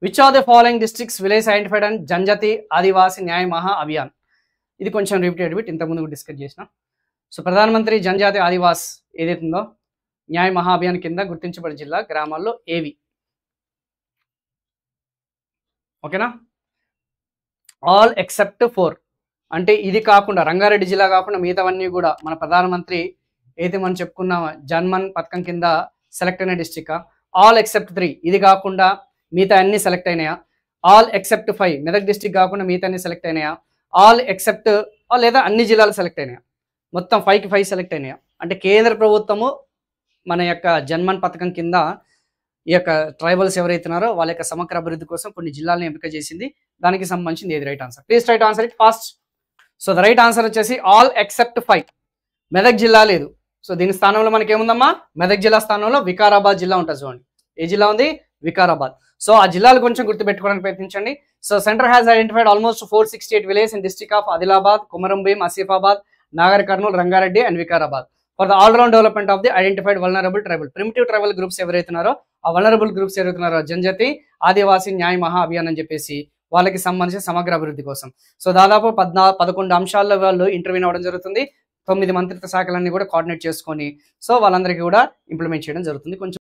Which are the following districts village identified and జనజాతి ఆదివాసి న్యాయ మహా అభియాన్. ఇది కొంచెం రిపీటెడ్ బిట్, ఇంతకుముందు డిస్కస్ చేసిన. సో ప్రధానమంత్రి జనజాతి ఆదివాస్ ఏదైతుందో న్యాయ మహా అభియాన్ కింద గుర్తించబడిన జిల్లా గ్రామాల్లో ఏవి? ఓకేనా. ఆల్ ఎక్సెప్ట్ 4 అంటే ఇది కాకుండా రంగారెడ్డి జిల్లా కాకుండా మిగతావన్నీ కూడా మన ప్రధానమంత్రి అయితే మనం చెప్పుకున్నాం జన్మన్ పథకం కింద సెలెక్ట్ అయిన డిస్ట్రిక్ట్. ఆల్ ఎక్సెప్ట్ 3 ఇది కాకుండా మిగతా అన్ని సెలెక్ట్ అయినాయా? ఆల్ ఎక్సెప్ట్ 5 మెదక్ డిస్ట్రిక్ట్ కాకుండా మిగతా అన్ని సెలెక్ట్ అయినాయా? ఆల్ ఎక్సెప్ట్ లేదా అన్ని జిల్లాలు సెలెక్ట్ అయినాయా? మొత్తం 5కి 5 సెలెక్ట్ అయినాయా? అంటే కేంద్ర ప్రభుత్వము మన యొక్క జన్మన్ పథకం కింద ఈ యొక్క ట్రైబల్స్ ఎవరైతున్నారో వాళ్ళ యొక్క సమగ్ర అభివృద్ధి కోసం కొన్ని జిల్లాలను ఎంపిక చేసింది. దానికి సంబంధించింది ఏది right answer? Please right answer it fast. So the right answer వచ్చేసి ఆల్ ఎక్సెప్ట్ 5. మెదక్ జిల్లా లేదు. సో దీని స్థానంలో మనకి ఏముందమ్మా? మెదక్ జిల్లా స్థానంలో వికారాబాద్ జిల్లా ఉంటుంది. చూడండి ఏ జిల్లా ఉంది? వికారాబాద్. సో ఆ జిల్లాలు కొంచెం గుర్తుపెట్టుకోవడానికి ప్రయత్నించండి. So centre has identified almost 468 village in district of Adilabad, Komaram Bheem, Asifabad, Nagar Kurnool, Rangareddy and Vikarabad for the all round development of the identified vulnerable tribal primitive tribal groups ఎవరైతున్నారో ఆ వల్నరబుల్ గ్రూప్స్ ఎవరైతున్నారో జనజాతి ఆదివాసీ న్యాయ మహా అభియాన్ అని చెప్పేసి వాళ్ళకి సంబంధించిన సమగ్ర అభివృద్ధి కోసం. సో దాదాపు 11 అంశాల్లో వాళ్ళు ఇంటర్వ్యూ అవ్వడం జరుగుతుంది. 9 మంత్రిత్వ శాఖలన్నీ కూడా కోఆర్డినేట్ చేసుకొని సో వాళ్ళందరికీ కూడా ఇంప్లిమెంట్ చేయడం జరుగుతుంది. కొంచెం